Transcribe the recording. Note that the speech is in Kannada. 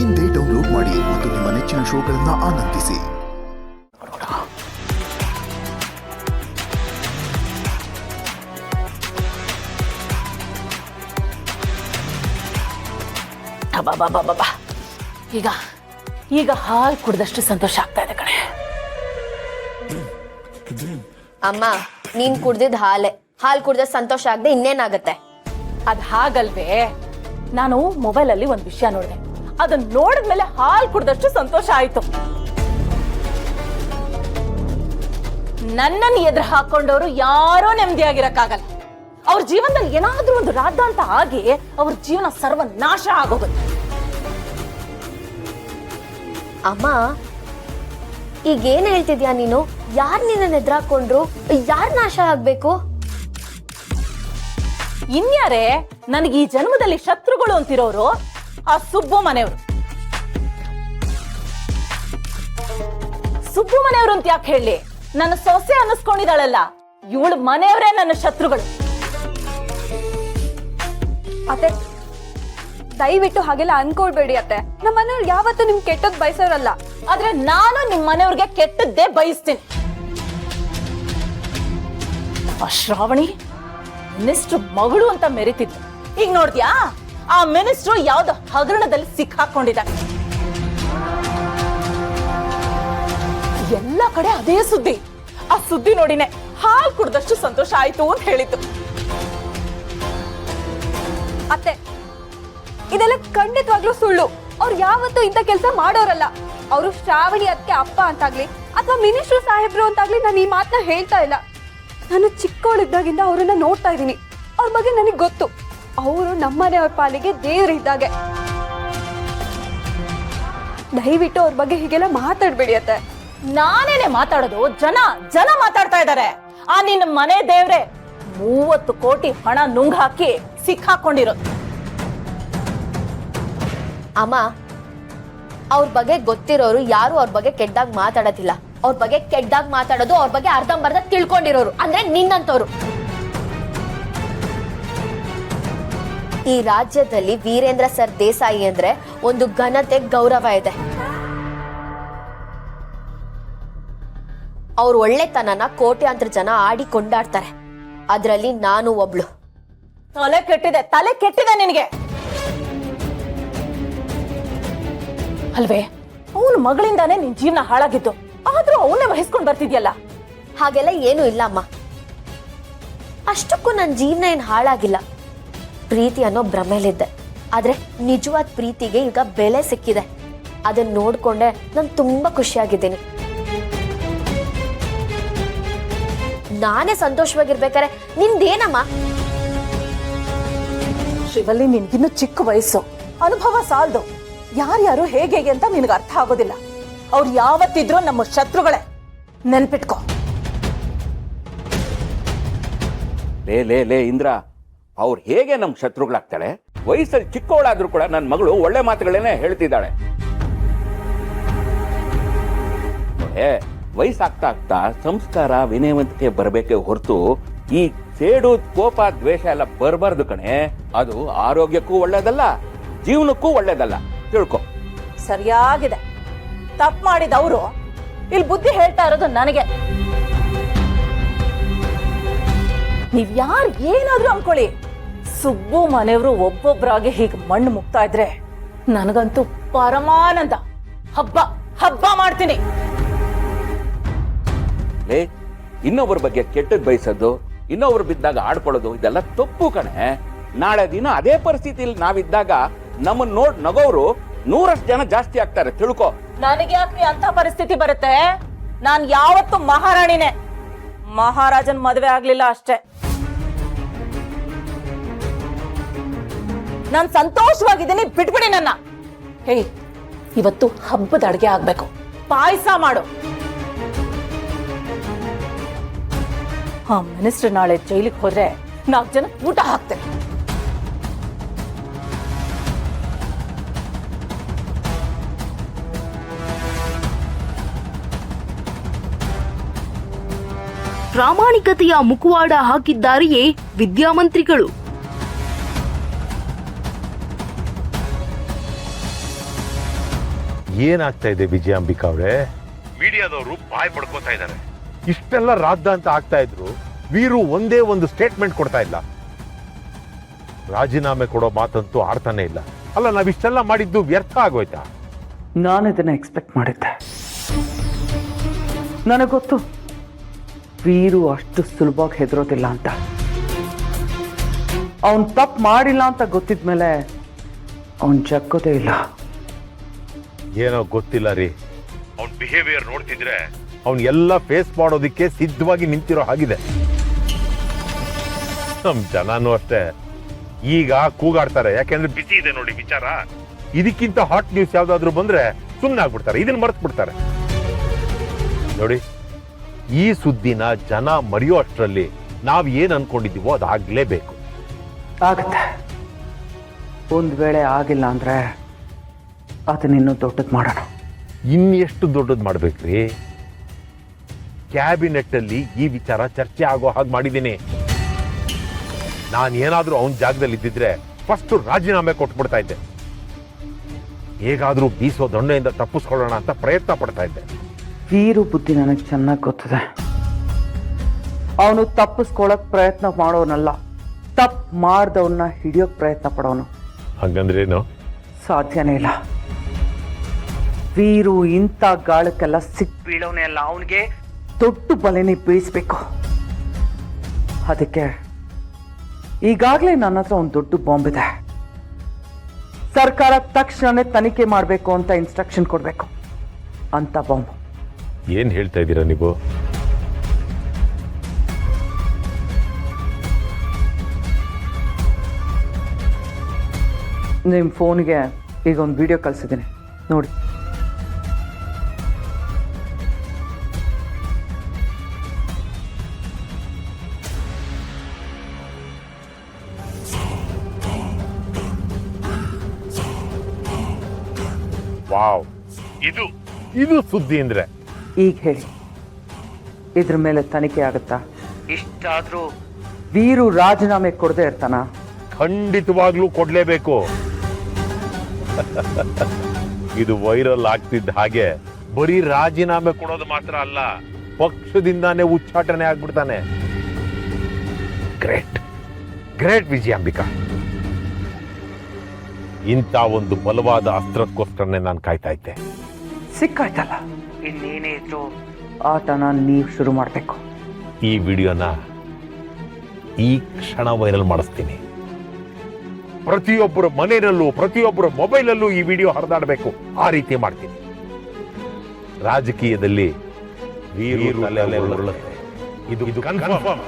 ಇಂದೇ ಡೌನ್ಲೋಡ್ ಮಾಡಿ ಮತ್ತು ನಿಮ್ಮ ನೆಚ್ಚಿನ ಶೋಗಳನ್ನು ಆನಂದಿಸಿ. ಈಗ ಹಾಲು ಕುಡ್ದಷ್ಟು ಸಂತೋಷ ಆಗ್ತಾ ಇದೆ ಕಣೆ. ಅಮ್ಮ, ನೀನ್ ಕುಡ್ದಿದ್ ಹಾಲು ಕುಡ್ದ ಸಂತೋಷ ಆಗದೆ ಇನ್ನೇನಾಗತ್ತೆ? ಅದ್ ಹಾಗಲ್ವೇ, ನಾನು ಮೊಬೈಲ್ ಅಲ್ಲಿ ಒಂದ್ ವಿಷಯ ನೋಡಿದೆ. ಅದನ್ನ ನೋಡಿದ್ಮೇಲೆ ಹಾಲು ಕುಡ್ದಷ್ಟು ಸಂತೋಷ ಆಯ್ತು. ನನ್ನನ್ನು ಎದುರು ಹಾಕೊಂಡವರು ಯಾರೋ ನೆಮ್ಮದಿಯಾಗಿರಕ್ಕಾಗಲ್ಲ. ಅವ್ರ ಜೀವನದಲ್ಲಿ ಏನಾದ್ರೂ ಒಂದು ರಾದ್ದಾಂತ ಆಗಿ ಅವ್ರ ಜೀವನ ಸರ್ವನಾಶ ಆಗೋಗುತ್ತೆ. ಅಮ್ಮ, ಈಗೇನ್ ಹೇಳ್ತಿದ್ಯಾ ನೀನು? ಯಾರ್ ನಿನ್ನ ಎದುರಾಕೊಂಡ್ರು? ಯಾರ್ ನಾಶ ಆಗ್ಬೇಕು? ಇನ್ಯಾರೇ ನನಗೆ ಈ ಜನ್ಮದಲ್ಲಿ ಶತ್ರುಗಳು ಅಂತಿರೋರು? ಆ ಸುಬ್ಬು ಮನೆಯವರು. ಸುಬ್ಬು ಮನೆಯವರು ಅಂತ ಯಾಕೆ ಹೇಳಿ? ನನ್ನ ಸೊಸೆ ಅನ್ನಿಸ್ಕೊಂಡಿದ್ದಾಳಲ್ಲ, ಇವಳು ಮನೆಯವರೇ ನನ್ನ ಶತ್ರುಗಳು. ಅತ್ತೆ, ದಯವಿಟ್ಟು ಹಾಗೆಲ್ಲ ಅನ್ಕೊಳ್ಬೇಡಿ ಅತ್ತೆ. ನಮ್ಮ ಮನೆಯವ್ರು ಯಾವತ್ತೂ ನಿಮ್ ಕೆಟ್ಟದ್ ಬಯಸೋರಲ್ಲ. ಆದ್ರೆ ನಾನು ನಿಮ್ ಮನೆಯವ್ರಿಗೆ ಕೆಟ್ಟದ್ದೇ ಬಯಸ್ತೀನಿ. ಆ ಶ್ರಾವಣಿ ಮಿನಿಸ್ಟ್ರು ಮಗಳು ಅಂತ ಮೆರಿತಿದ್ಲು. ಈಗ ನೋಡ್ದ್ಯಾ, ಆ ಮಿನಿಸ್ಟ್ರು ಯಾವ್ದೋ ಹಗರಣದಲ್ಲಿ ಸಿಕ್ಕಾಕೊಂಡಿದ್ದಾನೆ. ಎಲ್ಲ ಕಡೆ ಅದೇ ಸುದ್ದಿ. ಆ ಸುದ್ದಿ ನೋಡಿನೇ ಹಾಲು ಕುಡ್ದಷ್ಟು ಸಂತೋಷ ಆಯ್ತು ಅಂತ ಹೇಳಿದ್ದು. ಅತ್ತೆ, ಇದೆಲ್ಲ ಖಂಡಿತವಾಗ್ಲೂ ಸುಳ್ಳು. ಅವ್ರು ಯಾವತ್ತೂ ಇಂಥ ಕೆಲಸ ಮಾಡೋರಲ್ಲ. ಅವರು ಶ್ರಾವಣಿ ಅದಕ್ಕೆ ಅಪ್ಪ ಅಂತಾಗ್ಲಿ ಅಥವಾ ಮಿನಿಸ್ಟ್ರು ಸಾಹೇಬ್ರು ಅಂತಾಗ್ಲಿ ನಾನು ಈ ಮಾತನ್ನ ಹೇಳ್ತಾ ಇಲ್ಲ. ನಾನು ಚಿಕ್ಕವಳಿದ್ದಾಗಿಂದ ಅವರನ್ನ ನೋಡ್ತಾ ಇದ್ದೀನಿ. ಅವ್ರ ಬಗ್ಗೆ ನನಗೆ ಗೊತ್ತು. ಅವರು ನಮ್ಮನೆಯವ್ರ ಪಾಲಿಗೆ ದೇವ್ರ ಇದ್ದಾಗೆ. ದಯವಿಟ್ಟು ಅವ್ರ ಬಗ್ಗೆ ಹೀಗೆಲ್ಲ ಮಾತಾಡ್ಬೇಡಿ ಅತ್ತೆ. ನಾನೇನೆ ಮಾತಾಡೋದು? ಜನ ಮಾತಾಡ್ತಾ ಇದ್ದಾರೆ. ಆ ನಿನ್ನ ಮನೆ ದೇವ್ರೆ 30 ಕೋಟಿ ಹಣ ನುಂಗ್ ಹಾಕಿ ಸಿಕ್ಕಾಕೊಂಡಿರೋದು. ಅಮ್ಮ, ಅವ್ರ ಬಗ್ಗೆ ಗೊತ್ತಿರೋರು ಯಾರು ಅವ್ರ ಬಗ್ಗೆ ಕೆಟ್ಟದಾಗ ಮಾತಾಡೋದಿಲ್ಲ. ಅವ್ರ ಬಗ್ಗೆ ಕೆಟ್ಟದಾಗ ಮಾತಾಡೋದು ಅವ್ರ ಬಗ್ಗೆ ಅರ್ಧಂಬರ್ಧ ತಿಳ್ಕೊಂಡಿರೋರು, ಅಂದ್ರೆ ನಿನ್ನಂತವ್ರು. ಈ ರಾಜ್ಯದಲ್ಲಿ ವೀರೇಂದ್ರ ಸರ್ ದೇಸಾಯಿ ಅಂದ್ರೆ ಒಂದು ಘನತೆ, ಗೌರವ ಇದೆ. ಅವ್ರ ಒಳ್ಳೆತನನ ಕೋಟ್ಯಾಂತರ ಜನ ಆಡಿ ಕೊಂಡಾಡ್ತಾರೆ. ಅದ್ರಲ್ಲಿ ನಾನು ಒಬ್ಳು. ತಲೆ ಕೆಟ್ಟಿದೆ ನಿನಗೆ ಅಲ್ವೇ? ಅವನ ಮಗಳಿಂದಾನೇ ನಿನ್ ಜೀವನ ಹಾಳಾಗಿತ್ತು. ಆದ್ರೂ ಅವನ್ನೇ ವಹಿಸ್ಕೊಂಡ್ ಬರ್ತಿದ್ಯಲ್ಲ. ಹಾಗೆಲ್ಲ ಏನೂ ಇಲ್ಲ ಅಮ್ಮ. ಅಷ್ಟಕ್ಕೂ ನನ್ನ ಜೀವನ ಏನ್ ಹಾಳಾಗಿಲ್ಲ. ಪ್ರೀತಿ ಅನ್ನೋ ಭ್ರಮೆಲಿದ್ದೆ. ಆದ್ರೆ ನಿಜವಾದ ಪ್ರೀತಿಗೆ ಈಗ ಬೆಲೆ ಸಿಕ್ಕಿದೆ. ಅದನ್ನ ನೋಡ್ಕೊಂಡೆ ನಾನು ತುಂಬಾ ಖುಷಿಯಾಗಿದ್ದೀನಿ. ನಾನೇ ಸಂತೋಷವಾಗಿರ್ಬೇಕಾರೆ ನಿಂದೇನಮ್ಮ? ಶಿವಲ್ಲಿ ನಿನ್ಗಿನ್ನು ಚಿಕ್ಕ ವಯಸ್ಸು, ಅನುಭವ ಸಾಲ್ದು. ಯಾರ್ಯಾರು ಹೇಗೆ ಅಂತ ನಿನಗೆ ಅರ್ಥ ಆಗೋದಿಲ್ಲ. ಅವ್ರು ಯಾವತ್ತಿದ್ರು ನಮ್ಮ ಶತ್ರುಗಳೇ, ನೆನ್ಪಿಟ್ಕೋ. ಲೇ ಇಂದ್ರ, ಅವ್ರು ಹೇಗೆ ನಮ್ ಶತ್ರುಗಳಾಗ್ತಾಳೆ? ವಯಸ್ಸಲ್ಲಿ ಚಿಕ್ಕವಳಾದ್ರೂ ಕೂಡ ನನ್ನ ಮಗಳು ಒಳ್ಳೆ ಮಾತುಗಳೇನೆ ಹೇಳ್ತಿದ್ದಾಳೆ. ವಯಸ್ಸಾಗ್ತಾ ಆಗ್ತಾ ಸಂಸ್ಕಾರ, ವಿನಯವಂತಿಕೆ ಬರಬೇಕೆ ಹೊರತು ಈ ಸೇಡು, ಕೋಪ, ದ್ವೇಷ ಎಲ್ಲ ಬರಬಾರ್ದು ಕಣೆ. ಅದು ಆರೋಗ್ಯಕ್ಕೂ ಒಳ್ಳೇದಲ್ಲ, ಜೀವನಕ್ಕೂ ಒಳ್ಳೇದಲ್ಲ, ತಿಳ್ಕೊ. ಸರಿಯಾಗಿದೆ. ತಪ್ಪು ಮಾಡಿದವರು ಇಲ್ಲಿ ಬುದ್ಧಿ ಹೇಳ್ತಾ ಇರೋದು ನನಗೆ. ನೀವ್ ಯಾರು ಏನಾದ್ರೂ ಅನ್ಕೊಳ್ಳಿ, ಸುಬ್ಬು ಮನೆಯವರು ಒಬ್ಬೊಬ್ಬರಾಗಿ ಹೀಗೆ ಮಣ್ಣು ಮುಕ್ತಾ ಇದ್ರೆ ನನಗಂತೂ ಪರಮಾನಂದ. ಹಬ್ಬ ಮಾಡ್ತೀನಿ. ಇನ್ನೊಬ್ಬರ ಬಗ್ಗೆ ಕೆಟ್ಟದ್ ಬಯಸೋದು, ಇನ್ನೊಬ್ರು ಬಿದ್ದಾಗ ಆಡ್ಕೊಳ್ಳೋದು, ಇದೆಲ್ಲ ತಪ್ಪು ಕಣೆ. ನಾಳೆ ದಿನ ಅದೇ ಪರಿಸ್ಥಿತಿಯಲ್ಲಿ ನಾವಿದ್ದಾಗ ನಮ್ಮನ್ನ ನೋಡ್ ನಗೋರು 100 ಜನ ಜಾಸ್ತಿ ಆಗ್ತಾರೆ, ತಿಳ್ಕೊ. ನನಗೆ ಯಾಕೆ ಅಂತ ಪರಿಸ್ಥಿತಿ ಬರುತ್ತೆ? ನಾನ್ ಯಾವತ್ತು ಮಹಾರಾಣಿನೇ. ಮಹಾರಾಜನ್ ಮದುವೆ ಆಗ್ಲಿಲ್ಲ ಅಷ್ಟೇ. ನಾನ್ ಸಂತೋಷವಾಗಿದ್ದೀನಿ, ಬಿಟ್ಬಿಡಿ ನನ್ನ. ಹೇ, ಇವತ್ತು ಹಬ್ಬದ ಅಡ್ಗೆ ಆಗ್ಬೇಕು. ಪಾಯಸ ಮಾಡು. ಮಿನಿಸ್ಟರ್ ನಾಳೆ ಜೈಲಿಗೆ ಹೋದ್ರೆ 4 ಜನ ಊಟ ಹಾಕ್ತೇನೆ. ಪ್ರಾಮಾಣಿಕತೆಯ ಮುಖವಾಡ ಹಾಕಿದ್ದಾರೆಯೇ ವಿದ್ಯಾಮಂತ್ರಿಗಳು. ಏನಾಗ್ತಾ ಇದೆ ವಿಜಯಾಂಬಿಕಾ ಅವರೇ? ಮೀಡಿಯಾದವರು ಬಾಯ್ ಪಡ್ಕೋತಾ ಇದ್ದಾರೆ. ಇಷ್ಟೆಲ್ಲ ರಾದ್ದ ಅಂತ ಆಗ್ತಾ ಇದ್ರು, ವೀರು ಒಂದೇ ಒಂದು ಸ್ಟೇಟ್ಮೆಂಟ್ ಕೊಡ್ತಾ ಇಲ್ಲ. ರಾಜೀನಾಮೆ ಕೊಡೋ ಮಾತಂತೂ ಆಡ್ತಾನೆ ಇಲ್ಲ. ಅಲ್ಲ, ನಾವಿಷ್ಟೆಲ್ಲ ಮಾಡಿದ್ದು ವ್ಯರ್ಥ ಆಗೋಯ್ತಾ? ನಾನು ಇದನ್ನ ಎಕ್ಸ್ಪೆಕ್ಟ್ ಮಾಡಿದ್ದೆ. ನನಗೆ ಗೊತ್ತು ವೀರು ಅಷ್ಟು ಸುಲಭವಾಗಿ ಹೆದರೋದಿಲ್ಲ ಅಂತ. ಅವನ್ ತಪ್ಪು ಮಾಡಿಲ್ಲ ಅಂತ ಗೊತ್ತಿದ್ಮೇಲೆ ಅವನ್ ಜಗ್ಗೋದೇ ಇಲ್ಲ. ಏನೋ ಗೊತ್ತಿಲ್ಲ ರೀ, ಅವನ್ ಬಿಹೇವಿಯರ್ ನೋಡ್ತಿದ್ರೆ ಅವನ್ ಎಲ್ಲ ಫೇಸ್ ಮಾಡೋದಿಕ್ಕೆ ಸಿದ್ಧವಾಗಿ ನಿಂತಿರೋ ಹಾಗಿದೆ. ನಮ್ ಜನನೂ ಅಷ್ಟೇ ಈಗ ಕೂಗಾಡ್ತಾರೆ, ಯಾಕೆಂದ್ರೆ ಬಿಸಿ ಇದೆ ನೋಡಿ ವಿಚಾರ. ಇದಕ್ಕಿಂತ ಹಾಟ್ ನ್ಯೂಸ್ ಯಾವ್ದಾದ್ರು ಬಂದ್ರೆ ಸುಮ್ಮನೆ ಆಗ್ಬಿಡ್ತಾರೆ, ಇದನ್ನ ಮರ್ತ್ ಬಿಡ್ತಾರೆ. ನೋಡಿ, ಈ ಸುದ್ದಿನ ಜನ ಮರೆಯೋ ಅಷ್ಟರಲ್ಲಿ ನಾವ್ ಏನ್ ಅನ್ಕೊಂಡಿದೀವೋ ಅದಾಗ್ಲೇಬೇಕು. ಆಗತ್ತೆ. ಒಂದ್ ವೇಳೆ ಆಗಿಲ್ಲ ಅಂದ್ರೆ ಅದನ್ನಿನ್ನೂ ದೊಡ್ಡದ್ ಮಾಡೋಣ. ಇನ್ನೆಷ್ಟು ದೊಡ್ಡದ್ ಮಾಡ್ಬೇಕ್ರಿ? ಕ್ಯಾಬಿನೆಟ್ ಅಲ್ಲಿ ಈ ವಿಚಾರ ಚರ್ಚೆ ಆಗೋ ಹಾಗೆ ಮಾಡಿದ್ದೀನಿ. ನಾನು ಏನಾದ್ರೂ ಅವನ ಜಾಗದಲ್ಲಿ ಇದ್ದಿದ್ರೆ ಫಸ್ಟ್ ರಾಜೀನಾಮೆ ಕೊಟ್ಬಿಡ್ತಾ ಇದ್ದೆ. ಹೇಗಾದ್ರೂ ಬೀಸೋ ದೊಣ್ಣೆಯಿಂದ ತಪ್ಪಿಸ್ಕೊಳ್ಳೋಣ ಅಂತ ಪ್ರಯತ್ನ ಪಡ್ತಾ ಇದ್ದೆ. ವೀರು ಬುದ್ಧಿ ನನಗೆ ಚೆನ್ನಾಗಿ ಗೊತ್ತಿದೆ. ಅವನು ತಪ್ಪಿಸ್ಕೊಳಕ್ ಪ್ರಯತ್ನ ಮಾಡೋನಲ್ಲ, ತಪ್ಪು ಮಾಡ್ದವನ್ನ ಹಿಡಿಯೋಕ್ ಪ್ರಯತ್ನ ಪಡೋನು. ಹಂಗಂದ್ರೇನು? ಸಾಧ್ಯನೇ ಇಲ್ಲ. ವೀರು ಇಂಥ ಗಾಳಕ್ಕೆಲ್ಲ ಸಿಕ್ ಬೀಳೋನೇ ಅಲ್ಲ, ಅವನಿಗೆ ದೊಡ್ಡ ಬಲೆನೇ ಬೀಳಿಸ್ಬೇಕು. ಅದಕ್ಕೆ ಈಗಾಗಲೇ ನನ್ನ ಹತ್ರ ಒಂದು ದೊಡ್ಡ ಬಾಂಬ್ ಇದೆ. ಸರ್ಕಾರ ತಕ್ಷಣನೇ ತನಿಖೆ ಮಾಡಬೇಕು ಅಂತ ಇನ್ಸ್ಟ್ರಕ್ಷನ್ ಕೊಡಬೇಕು ಅಂತ ಬಾಂಬ್. ಏನ್ ಹೇಳ್ತಾ ಇದ್ದೀರಾ ನೀವು? ನಿಮ್ಮ ಫೋನ್ಗೆ ಈಗ ಒಂದು ವಿಡಿಯೋ ಕಳಿಸಿದ್ದೀನಿ ನೋಡಿ. ವಾವ್, ಇದು ಸುದ್ದಿ ಅಂದ್ರೆ. ಈಗ ಹೇಳಿ, ಇದ್ರ ಮೇಲೆ ತನಿಖೆ ಆಗುತ್ತಾ? ಇಷ್ಟಾದ್ರೂ ವೀರು ರಾಜೀನಾಮೆ ಕೊಡದೆ ಇರ್ತಾನ? ಖಂಡಿತವಾಗ್ಲೂ ಕೊಡ್ಲೇಬೇಕು. ಇದು ವೈರಲ್ ಆಗ್ತಿದ್ದ ಹಾಗೆ ಬರೀ ರಾಜೀನಾಮೆ ಕೊಡೋದು ಮಾತ್ರ ಅಲ್ಲ, ಪಕ್ಷದಿಂದಾನೇ ಉಚ್ಚಾಟನೆ ಆಗ್ಬಿಡ್ತಾನೆ. Great great ವಿಜಯಾಂಬಿಕಾ. ಇಂಥ ಒಂದು ಬಲವಾದ ಅಸ್ತ್ರಕ್ಕೋಸ್ಕರನೇ ನಾನು ಕಾಯ್ತಾ ಇದ್ದೆ. ಸಿಕ್ಕಾಯ್ತಲ್ಲ, ಇನ್ನೇನೇ ಇದ್ರು ಆಟನ ನೀವು ಶುರು ಮಾಡಬೇಕು. ಈ ವಿಡಿಯೋನ ಈ ಕ್ಷಣ ವೈರಲ್ ಮಾಡಿಸ್ತೀನಿ. ಪ್ರತಿಯೊಬ್ಬರ ಮನೆಯಲ್ಲೂ ಪ್ರತಿಯೊಬ್ಬರ ಮೊಬೈಲಲ್ಲೂ ಈ ವಿಡಿಯೋ ಹರಿದಾಡಬೇಕು. ಆ ರೀತಿ ಮಾಡ್ತೀನಿ. ರಾಜಕೀಯದಲ್ಲಿ ವೀರು ತಲೆ ಉರುಳುತ್ತೆ. ಇದು ಕನ್ಫರ್ಮ್.